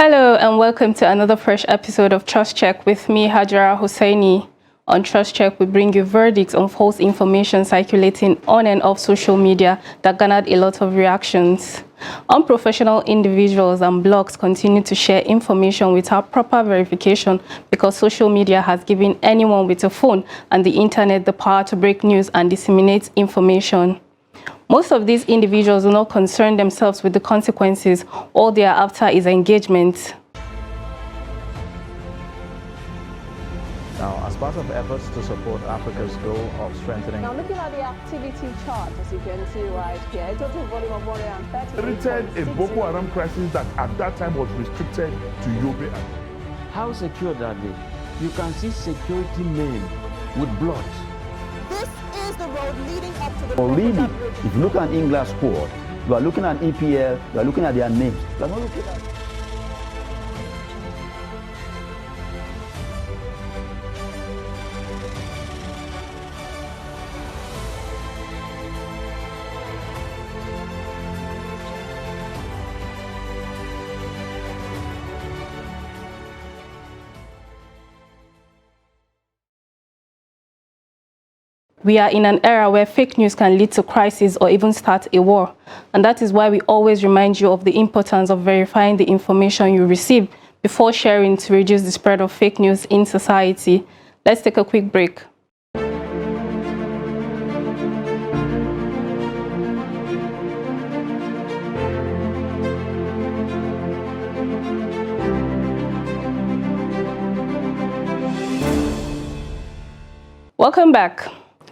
Hello and welcome to another fresh episode of Trust Check with me, Hajara Hosseini. On Trust Check, we bring you verdicts on false information circulating on and off social media that garnered a lot of reactions. Unprofessional individuals and blogs continue to share information without proper verification because social media has given anyone with a phone and the internet the power to break news and disseminate information. Most of these individuals do not concern themselves with the consequences. All they are after is engagement. Now, as part of efforts to support Africa's goal of strengthening... Now, looking at the activity chart, as you can see right here, a total volume of 130... Created a Boko Haram crisis that at that time was restricted to Yobe. How secure are they? You can see security men with blood. This is the road leading up to the... Or really, if you look at England squad, you are looking at EPL, you are looking at their names. You are not looking at... We are in an era where fake news can lead to crisis or even start a war. And that is why we always remind you of the importance of verifying the information you receive before sharing to reduce the spread of fake news in society. Let's take a quick break. Welcome back.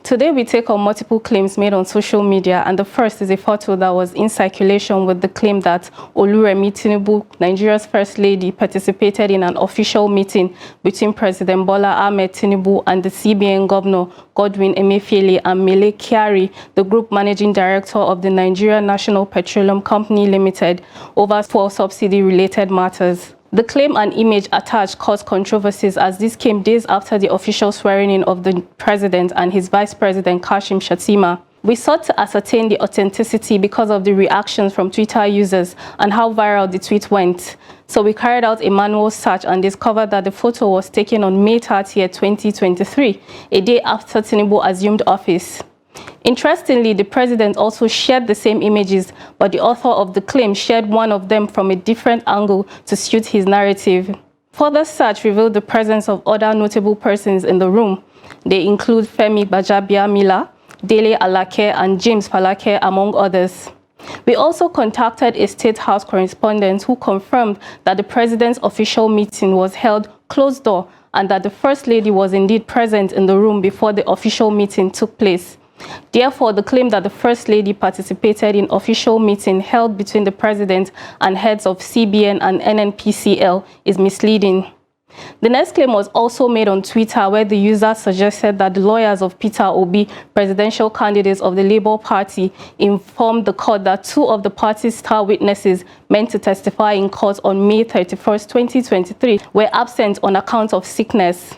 Today we take on multiple claims made on social media, and the first is a photo that was in circulation with the claim that Oluremi Tinubu, Nigeria's First Lady, participated in an official meeting between President Bola Ahmed Tinubu and the CBN Governor Godwin Emefiele and Mele Kyari, the Group Managing Director of the Nigeria National Petroleum Company Limited, over 4 subsidy-related matters. The claim and image attached caused controversies as this came days after the official swearing-in of the president and his vice president, Kashim Shettima. We sought to ascertain the authenticity because of the reactions from Twitter users and how viral the tweet went. So we carried out a manual search and discovered that the photo was taken on May 30, 2023, a day after Tinubu assumed office. Interestingly, the president also shared the same images, but the author of the claim shared one of them from a different angle to suit his narrative. Further search revealed the presence of other notable persons in the room. They include Femi Gbajabiamila, Dele Alake, and James Falake, among others. We also contacted a State House correspondent who confirmed that the president's official meeting was held closed door and that the First Lady was indeed present in the room before the official meeting took place. Therefore, the claim that the First Lady participated in official meeting held between the President and heads of CBN and NNPCL is misleading. The next claim was also made on Twitter, where the user suggested that the lawyers of Peter Obi, presidential candidates of the Labour Party, informed the court that 2 of the party's star witnesses meant to testify in court on May 31, 2023, were absent on account of sickness.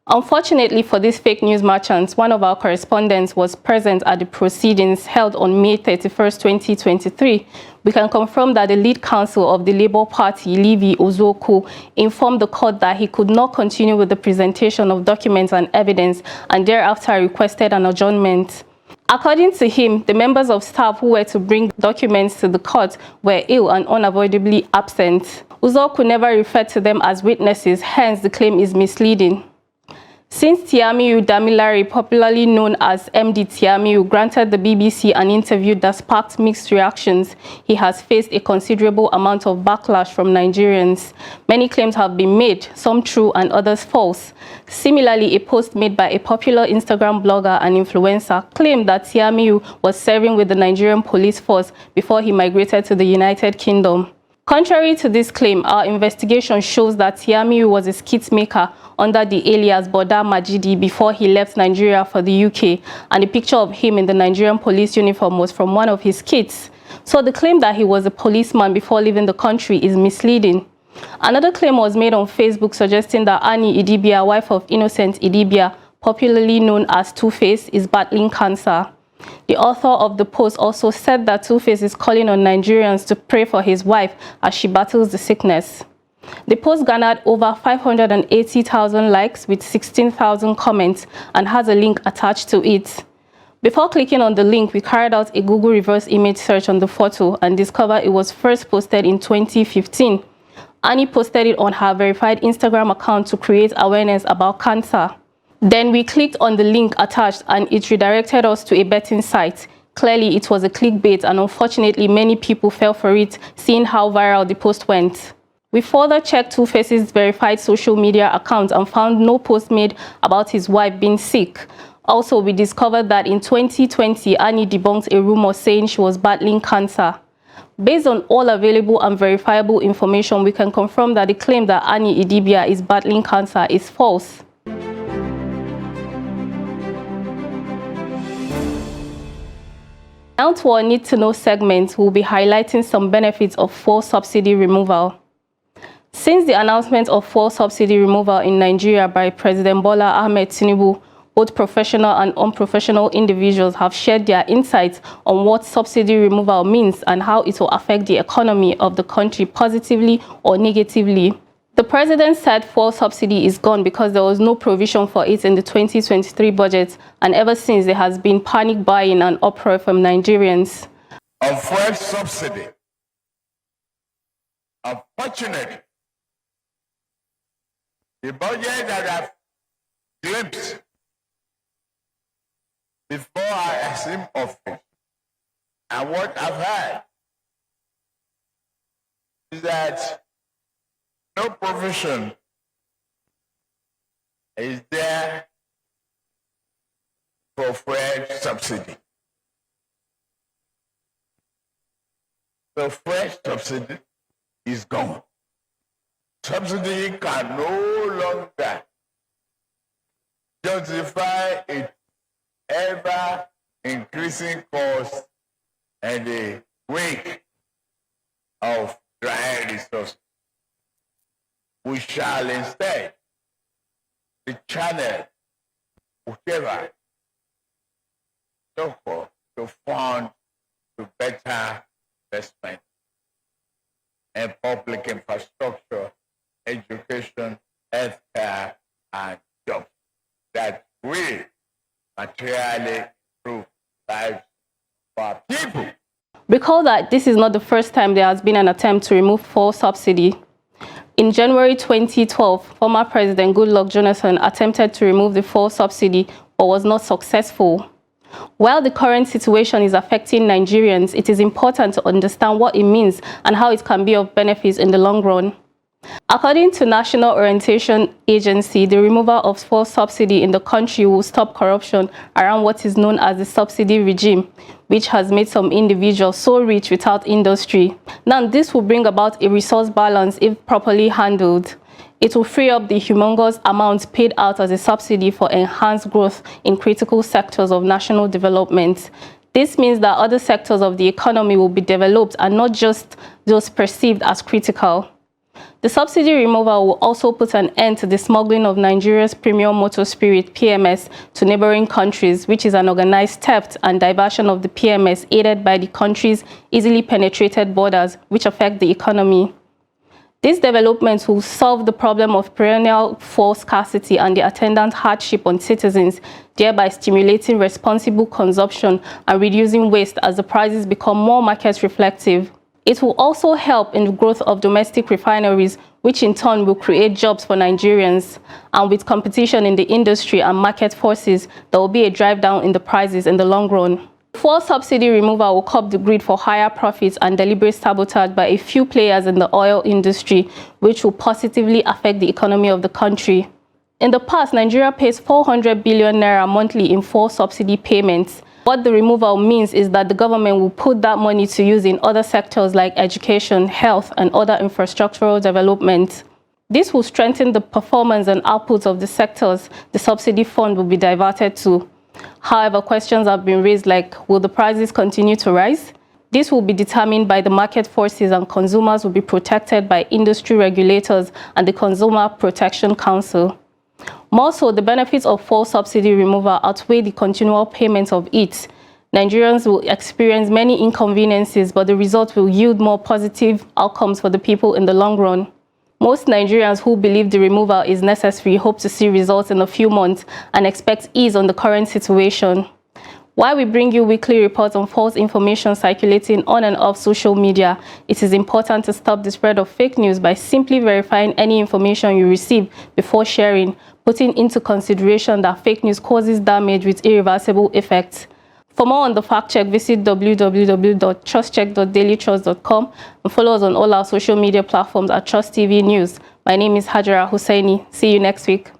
Unfortunately for these fake news merchants, one of our correspondents was present at the proceedings held on May 31, 2023. We can confirm that the lead counsel of the Labour Party, Levi Ozoku, informed the court that he could not continue with the presentation of documents and evidence and thereafter requested an adjournment. According to him, the members of staff who were to bring documents to the court were ill and unavoidably absent. Ozoku never referred to them as witnesses, hence the claim is misleading. Since Tiamiyu Damilare, popularly known as MD Tiamiyu, granted the BBC an interview that sparked mixed reactions, he has faced a considerable amount of backlash from Nigerians. Many claims have been made, some true and others false. Similarly, a post made by a popular Instagram blogger and influencer claimed that Tiamiyu was serving with the Nigerian police force before he migrated to the United Kingdom. Contrary to this claim, our investigation shows that Tiamiyu was a skit maker under the alias Boda Majidi before he left Nigeria for the UK, and a picture of him in the Nigerian police uniform was from one of his skits. So the claim that he was a policeman before leaving the country is misleading. Another claim was made on Facebook suggesting that Annie Idibia, wife of Innocent Idibia, popularly known as Two-Face, is battling cancer. The author of the post also said that Two-Face is calling on Nigerians to pray for his wife as she battles the sickness. The post garnered over 580,000 likes with 16,000 comments and has a link attached to it. Before clicking on the link, we carried out a Google reverse image search on the photo and discovered it was first posted in 2015. Annie posted it on her verified Instagram account to create awareness about cancer. Then we clicked on the link attached and it redirected us to a betting site. Clearly, it was a clickbait and unfortunately many people fell for it, seeing how viral the post went. We further checked Two-Face's verified social media account and found no post made about his wife being sick. Also, we discovered that in 2020, Annie debunked a rumor saying she was battling cancer. Based on all available and verifiable information, we can confirm that the claim that Annie Idibia is battling cancer is false. Now to our Need to Know segment, we'll be highlighting some benefits of fuel subsidy removal. Since the announcement of fuel subsidy removal in Nigeria by President Bola Ahmed Tinubu, both professional and unprofessional individuals have shared their insights on what subsidy removal means and how it will affect the economy of the country positively or negatively. The president said fuel subsidy is gone because there was no provision for it in the 2023 budget, and ever since there has been panic buying and uproar from Nigerians. Of fuel subsidy, unfortunately, the budget that I've glimpsed before I assumed office and what I've heard is that no provision is there for fuel subsidy. The fuel subsidy is gone. Subsidy can no longer justify its ever increasing cost and the wake of dry resources. We shall instead the channel whatever so forth to fund to better investment in public infrastructure, education, healthcare, and jobs that will materially improve lives for our people. Recall that this is not the first time there has been an attempt to remove fuel subsidy. In January 2012, former President Goodluck Jonathan attempted to remove the fuel subsidy but was not successful. While the current situation is affecting Nigerians, it is important to understand what it means and how it can be of benefit in the long run. According to National Orientation Agency, the removal of fuel subsidy in the country will stop corruption around what is known as the subsidy regime, which has made some individuals so rich without industry. Now, this will bring about a resource balance if properly handled. It will free up the humongous amounts paid out as a subsidy for enhanced growth in critical sectors of national development. This means that other sectors of the economy will be developed and not just those perceived as critical. The subsidy removal will also put an end to the smuggling of Nigeria's premium motor spirit, PMS, to neighboring countries, which is an organized theft and diversion of the PMS aided by the country's easily penetrated borders, which affect the economy. These developments will solve the problem of perennial fuel scarcity and the attendant hardship on citizens, thereby stimulating responsible consumption and reducing waste as the prices become more market reflective. It will also help in the growth of domestic refineries, which in turn will create jobs for Nigerians. And with competition in the industry and market forces, there will be a drive down in the prices in the long run. Fuel subsidy removal will curb the greed for higher profits and deliberate sabotage by a few players in the oil industry, which will positively affect the economy of the country. In the past, Nigeria pays 400 billion naira monthly in fuel subsidy payments. What the removal means is that the government will put that money to use in other sectors like education, health, and other infrastructural development. This will strengthen the performance and output of the sectors the subsidy fund will be diverted to. However, questions have been raised like, will the prices continue to rise? This will be determined by the market forces, and consumers will be protected by industry regulators and the Consumer Protection Council. More so, the benefits of fuel subsidy removal outweigh the continual payments of it. Nigerians will experience many inconveniences, but the result will yield more positive outcomes for the people in the long run. Most Nigerians who believe the removal is necessary hope to see results in a few months and expect ease on the current situation. While we bring you weekly reports on false information circulating on and off social media, it is important to stop the spread of fake news by simply verifying any information you receive before sharing, putting into consideration that fake news causes damage with irreversible effects. For more on the fact check, visit www.trustcheck.dailytrust.com and follow us on all our social media platforms at Trust TV News. My name is Hajara Hussaini. See you next week.